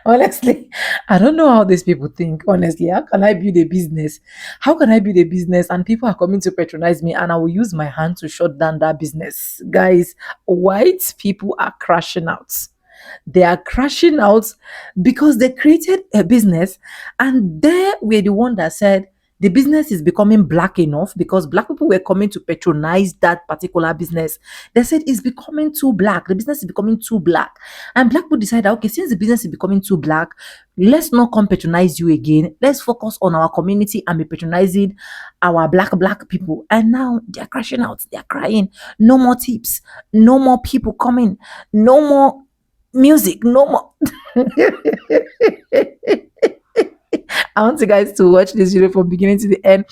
Honestly, I don't know how these people think. Honestly, how can I build a business? How can I build a business and people are coming to patronize me and I will use my hand to shut down that business? Guys, white people are crashing out. They are crashing out because they created a business and they were the one that said the business is becoming black enough because black people were coming to patronize that particular business. They said it's becoming too black. The business is becoming too black. And black people decided, okay, since the business is becoming too black, let's not come patronize you again. Let's focus on our community and be patronizing our black people. And now they're crashing out. They're crying. No more tips. No more people coming. No more music. No more. I want you guys to watch this video from beginning to the end.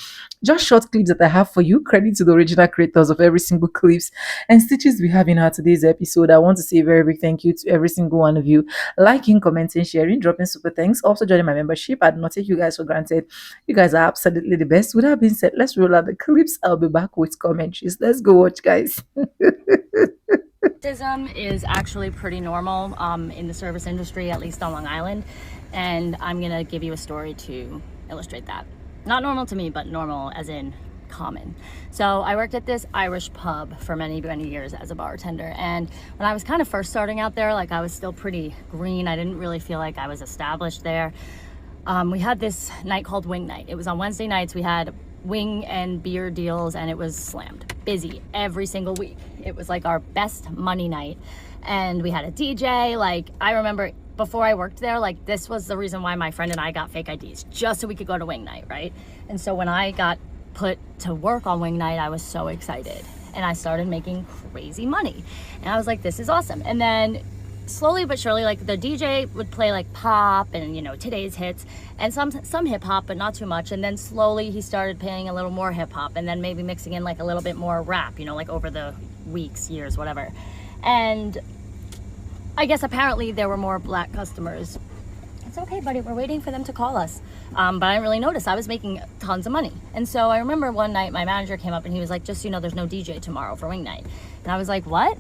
Just short clips that I have for you. Credit to the original creators of every single clips and stitches we have in our today's episode. I want to say a very big thank you to every single one of you. Liking, commenting, sharing, dropping super thanks. Also joining my membership. I do not take you guys for granted. You guys are absolutely the best. With that being said, let's roll out the clips. I'll be back with commentaries. Let's go watch, guys. Racism is actually pretty normal in the service industry, at least on Long Island, and I'm gonna give you a story to illustrate that. Not normal to me, but normal as in common. So I worked at this Irish pub for many years as a bartender, and when I was kind of first starting out there, like I was still pretty green. I didn't really feel like I was established there. We had this night called Wing Night. It was on Wednesday nights. We had wing and beer deals and it was slammed, busy every single week. It was like our best money night, and we had a DJ. Like I remember before I worked there, like this was the reason why my friend and I got fake IDs, just so we could go to Wing Night, right? And so when I got put to work on Wing Night, I was so excited and I started making crazy money, and I was like, this is awesome. And then slowly but surely, like the DJ would play like pop and, you know, today's hits and some hip hop, but not too much. And then slowly he started playing a little more hip hop and then maybe mixing in like a little bit more rap, you know, like over the weeks, years, whatever. And I guess apparently there were more black customers. It's okay, buddy, we're waiting for them to call us. But I didn't really notice. I was making tons of money. And so I remember one night my manager came up and he was like, just so you know, there's no DJ tomorrow for Wing Night. And I was like, what?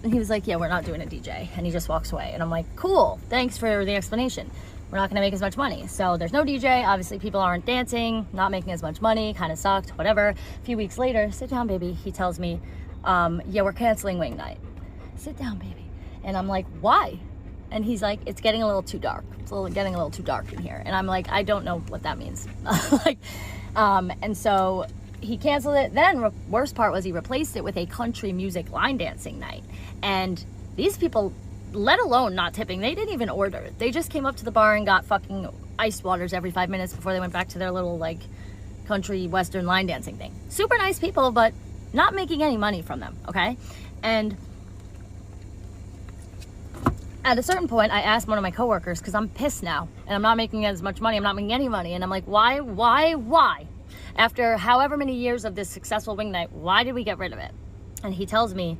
And he was like, yeah, we're not doing a DJ. And he just walks away. And I'm like, cool, thanks for the explanation. We're not gonna make as much money. So there's no DJ, obviously people aren't dancing, not making as much money, kind of sucked, whatever. A few weeks later, sit down, baby. He tells me, yeah, we're canceling Wing Night. Sit down, baby. And I'm like, why? And he's like, it's getting a little too dark. It's getting a little too dark in here. And I'm like, I don't know what that means. And so he canceled it. Then worst part was he replaced it with a country music line dancing night. And these people, let alone not tipping, they didn't even order. They just came up to the bar and got fucking iced waters every 5 minutes before they went back to their little like country western line dancing thing. Super nice people, but not making any money from them, okay? And at a certain point, I asked one of my coworkers, because I'm pissed now, and I'm not making as much money, I'm not making any money, and I'm like, why? After however many years of this successful Wing Night, why did we get rid of it? And he tells me,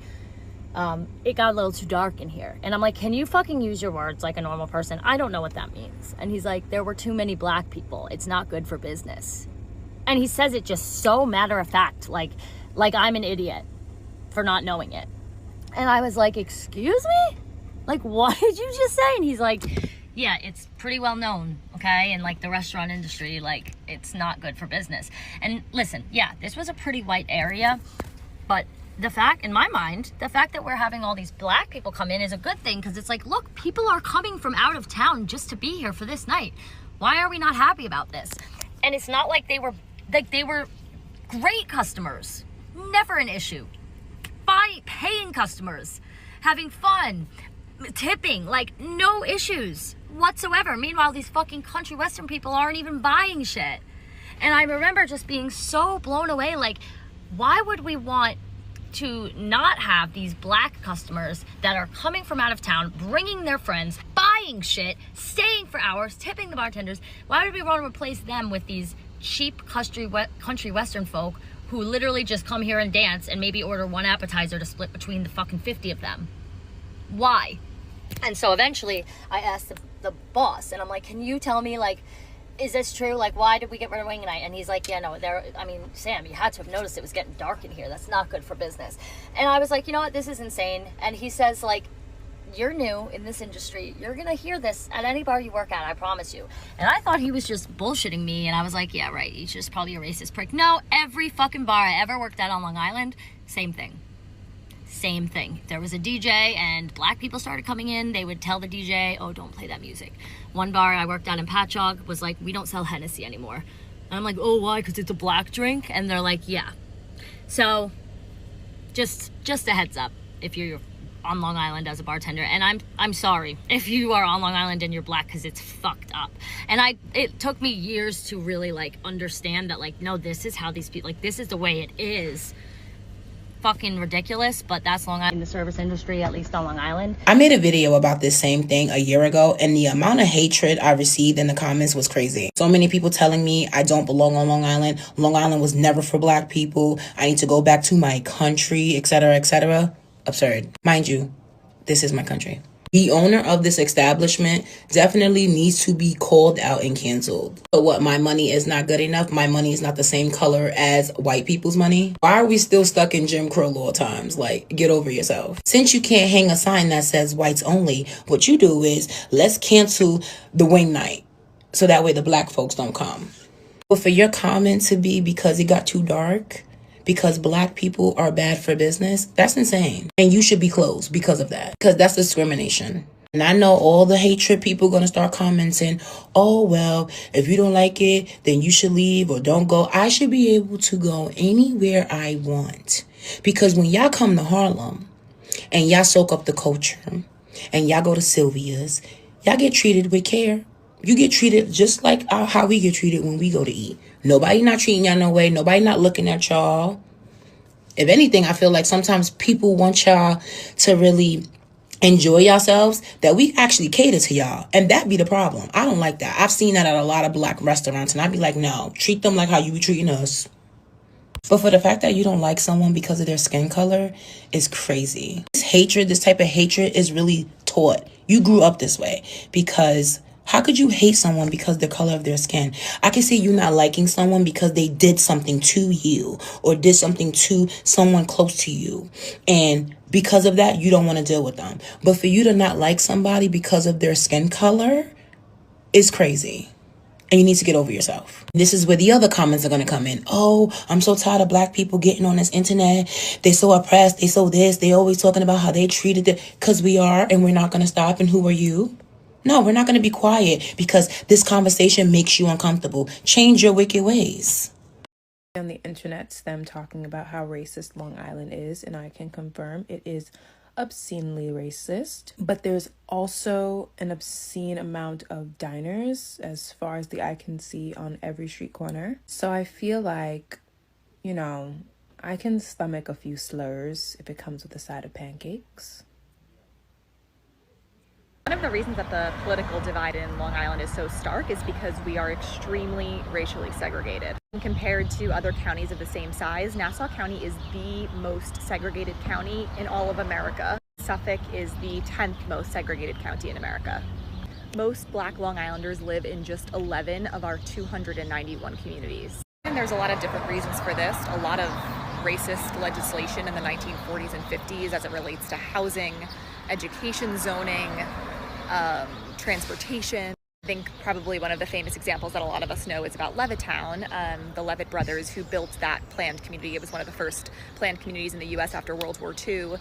it got a little too dark in here. And I'm like, can you fucking use your words like a normal person? I don't know what that means. And he's like, there were too many black people. It's not good for business. And he says it just so matter of fact, like I'm an idiot for not knowing it. And I was like, excuse me? Like, what did you just say? And he's like, yeah, it's pretty well known, okay? And like the restaurant industry, like it's not good for business. And listen, yeah, this was a pretty white area, but the fact, in my mind, the fact that we're having all these black people come in is a good thing, because it's like, look, people are coming from out of town just to be here for this night. Why are we not happy about this? And it's not like they were great customers, never an issue. Paying customers, having fun, tipping, like no issues whatsoever. Meanwhile, these fucking country western people aren't even buying shit. And I remember just being so blown away, like, why would we want to not have these black customers that are coming from out of town, bringing their friends, buying shit, staying for hours, tipping the bartenders? Why would we want to replace them with these cheap country western folk who literally just come here and dance and maybe order one appetizer to split between the fucking 50 of them? Why? And so eventually I asked the boss, and I'm like, can you tell me, like, is this true? Like, why did we get rid of wing night? And he's like, yeah, no, I mean, Sam, you had to have noticed it was getting dark in here. That's not good for business. And I was like, you know what? This is insane. And he says, like, you're new in this industry. You're going to hear this at any bar you work at, I promise you. And I thought he was just bullshitting me. And I was like, yeah, right. He's just probably a racist prick. No, every fucking bar I ever worked at on Long Island, same thing. Same thing. There was a DJ and black people started coming in. They would tell the DJ, oh, don't play that music. One bar I worked at in Patchogue was like, we don't sell Hennessy anymore. And I'm like, oh, why? Because it's a black drink? And they're like, yeah. So just a heads up if you're on Long Island as a bartender. And I'm sorry if you are on Long Island and you're black, because it's fucked up. And it took me years to really like understand that, like, no, this is how these people, like, this is the way it is. Fucking ridiculous, but that's Long Island in the service industry, at least on Long Island. I made a video about this same thing a year ago, and the amount of hatred I received in the comments was crazy. So many people telling me I don't belong on Long Island. Long Island was never for black people. I need to go back to my country, etc., etc. Absurd. Mind you, this is my country. The owner of this establishment definitely needs to be called out and canceled. But what, my money is not good enough? My money is not the same color as white people's money? Why are we still stuck in Jim Crow law times? Like, get over yourself. Since you can't hang a sign that says whites only, what you do is, let's cancel the wing night so that way the black folks don't come. But for your comment to be because it got too dark, because black people are bad for business, that's insane. And you should be closed because of that, because that's discrimination. And I know all the hatred people going to start commenting, oh, well, if you don't like it, then you should leave or don't go. I should be able to go anywhere I want. Because when y'all come to Harlem and y'all soak up the culture and y'all go to Sylvia's, y'all get treated with care. You get treated just like how we get treated when we go to eat. Nobody not treating y'all no way. Nobody not looking at y'all. If anything, I feel like sometimes people want y'all to really enjoy yourselves, that we actually cater to y'all. And that be the problem. I don't like that. I've seen that at a lot of black restaurants, and I'd be like, no, treat them like how you be treating us. But for the fact that you don't like someone because of their skin color is crazy. This hatred, this type of hatred is really taught. You grew up this way because how could you hate someone because of the color of their skin? I can see you not liking someone because they did something to you or did something to someone close to you. And because of that, you don't want to deal with them. But for you to not like somebody because of their skin color is crazy. And you need to get over yourself. This is where the other comments are going to come in. Oh, I'm so tired of black people getting on this internet. They're so oppressed. They so this. They always talking about how they treated it. Because we are, and we're not going to stop. And who are you? No, we're not going to be quiet because this conversation makes you uncomfortable. Change your wicked ways. On the internet, them talking about how racist Long Island is, and I can confirm it is obscenely racist. But there's also an obscene amount of diners as far as the eye can see on every street corner. So I feel like, you know, I can stomach a few slurs if it comes with a side of pancakes. One of the reasons that the political divide in Long Island is so stark is because we are extremely racially segregated. Compared to other counties of the same size, Nassau County is the most segregated county in all of America. Suffolk is the 10th most segregated county in America. Most Black Long Islanders live in just 11 of our 291 communities. And there's a lot of different reasons for this. A lot of racist legislation in the 1940s and 50s as it relates to housing, education zoning, transportation. I think probably one of the famous examples that a lot of us know is about Levittown, the Levitt brothers who built that planned community. It was one of the first planned communities in the US after World War II.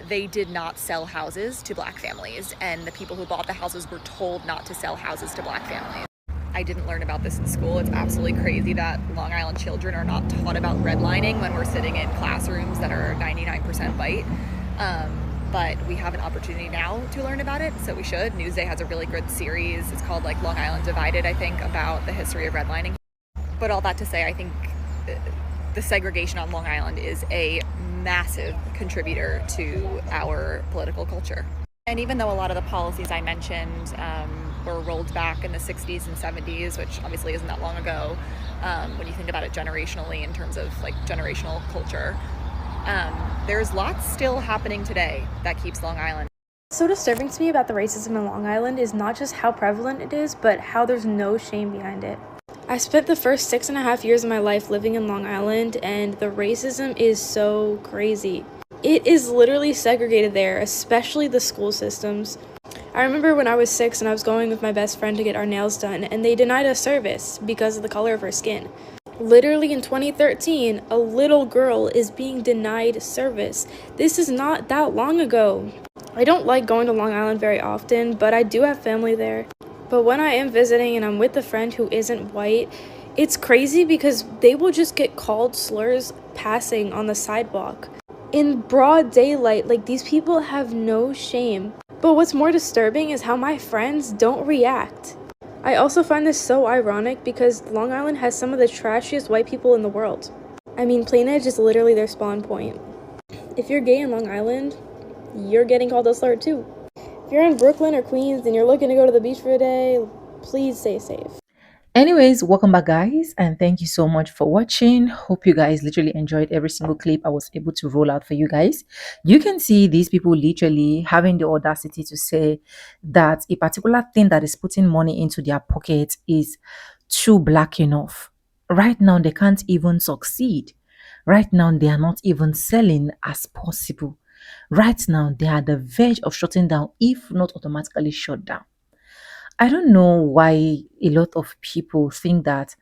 They did not sell houses to black families, and the people who bought the houses were told not to sell houses to black families. I didn't learn about this in school. It's absolutely crazy that Long Island children are not taught about redlining when we're sitting in classrooms that are 99% white. But we have an opportunity now to learn about it, so we should. Newsday has a really good series. It's called like Long Island Divided, I think, about the history of redlining. But all that to say, I think the segregation on Long Island is a massive contributor to our political culture. And even though a lot of the policies I mentioned were rolled back in the 60s and 70s, which obviously isn't that long ago, when you think about it generationally in terms of like generational culture, there's lots still happening today that keeps Long Island So disturbing to me about the racism in Long Island is not just how prevalent it is, but how there's no shame behind it. I spent the first 6.5 years of my life living in Long Island, and the racism is so crazy. It is literally segregated there, especially the school systems. I remember when I was 6 and I was going with my best friend to get our nails done, and they denied us service because of the color of her skin. Literally in 2013, a little girl is being denied service. This is not that long ago. I don't like going to Long Island very often, but I do have family there. But when I am visiting and I'm with a friend who isn't white, it's crazy because they will just get called slurs passing on the sidewalk. In broad daylight, like these people have no shame. But what's more disturbing is how my friends don't react. I also find this so ironic because Long Island has some of the trashiest white people in the world. I mean, Plainedge is literally their spawn point. If you're gay in Long Island, you're getting called a slur too. If you're in Brooklyn or Queens and you're looking to go to the beach for a day, please stay safe. Anyways, welcome back, guys, and thank you so much for watching. Hope you guys literally enjoyed every single clip I was able to roll out for you guys. You can see these people literally having the audacity to say that a particular thing that is putting money into their pocket is too black enough. Right now, they can't even succeed. Right now, they are not even selling as possible. Right now, they are at the verge of shutting down, if not automatically shut down. I don't know why a lot of people think that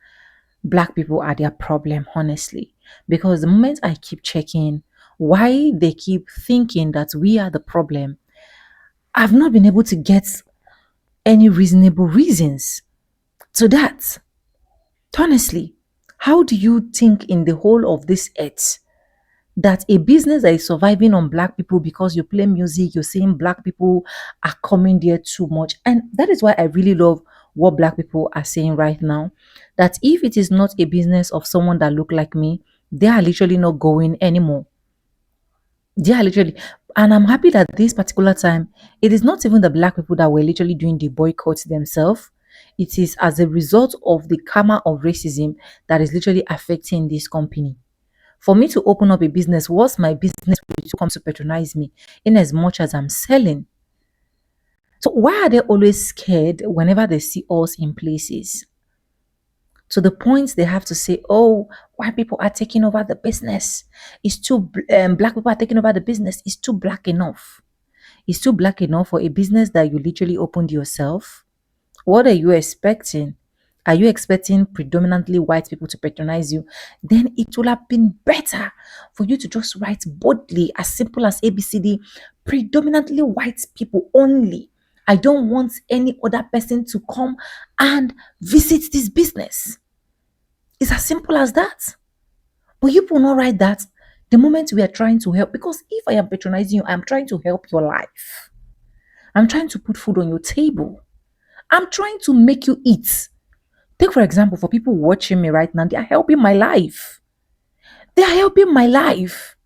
black people are their problem, honestly. Because the moment I keep checking why they keep thinking that we are the problem, I've not been able to get any reasonable reasons to that. Honestly, how do you think in the whole of this earth that a business that is surviving on black people because you play music, you're saying black people are coming there too much? And that is why I really love what black people are saying right now, that if it is not a business of someone that look like me, they are literally not going anymore. They are literally, and I'm happy that this particular time it is not even the black people that were literally doing the boycott themselves. It is as a result of the karma of racism that is literally affecting this company. For me to open up a business, what's my business to come to patronize me in as much as I'm selling? So why are they always scared whenever they see us in places? To the point they have to say, "Oh, white people are taking over the business. It's black people are taking over the business. It's too black enough. It's too black enough for a business that you literally opened yourself." What are you expecting? Are you expecting predominantly white people to patronize you? Then it would have been better for you to just write boldly, as simple as ABCD, predominantly white people only. I don't want any other person to come and visit this business. It's as simple as that. But you will not write that the moment we are trying to help. Because if I am patronizing you, I'm trying to help your life. I'm trying to put food on your table. I'm trying to make you eat. Take, for example, for people watching me right now, they are helping my life. They are helping my life.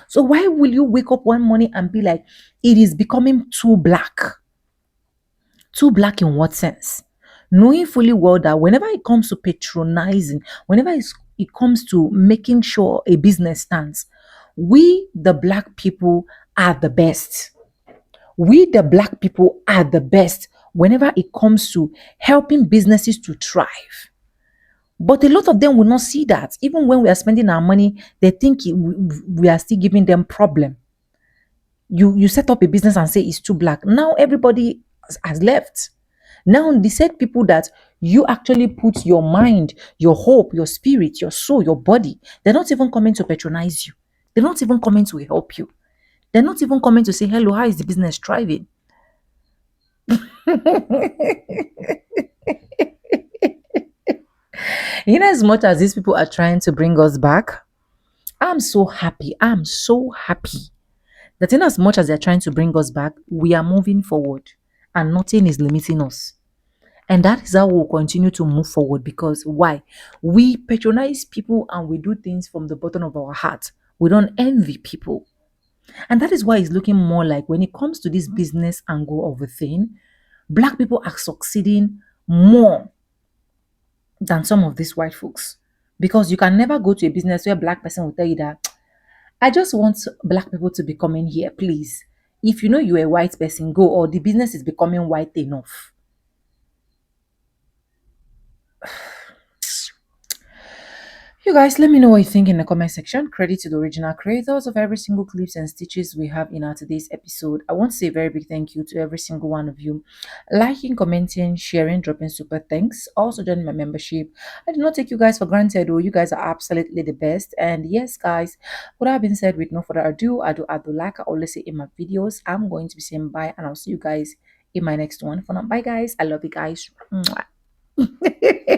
So why will you wake up one morning and be like, it is becoming too black? Too black in what sense? Knowing fully well that whenever it comes to patronizing, whenever it comes to making sure a business stands, we, the black people, are the best. We, the black people, are the best whenever it comes to helping businesses to thrive. But a lot of them will not see that. Even when we are spending our money, they think we are still giving them problem. You set up a business and say it's too black. Now everybody has left. Now the said people that you actually put your mind, your hope, your spirit, your soul, your body, they're not even coming to patronize you. They're not even coming to help you. They're not even coming to say, hello, how is the business thriving? In as much as these people are trying to bring us back, I'm so happy. I'm so happy that in as much as they're trying to bring us back, we are moving forward and nothing is limiting us. And that is how we'll continue to move forward because why? We patronize people and we do things from the bottom of our heart. We don't envy people. And that is why it's looking more like when it comes to this business angle of a thing, black people are succeeding more than some of these white folks. Because you can never go to a business where a black person will tell you that I just want black people to be coming here, please. If you know you're a white person, go, or the business is becoming white enough. You guys, let me know what you think in the comment section. Credit to the original creators of every single clips and stitches we have in our today's episode. I want to say a very big thank you to every single one of you. Liking, commenting, sharing, dropping super thanks. Also joining my membership. I do not take you guys for granted, though. You guys are absolutely the best. And yes, guys, with that being said, with no further ado, I do like I always say in my videos. I'm going to be saying bye, and I'll see you guys in my next one. For now, bye guys. I love you guys. Mwah.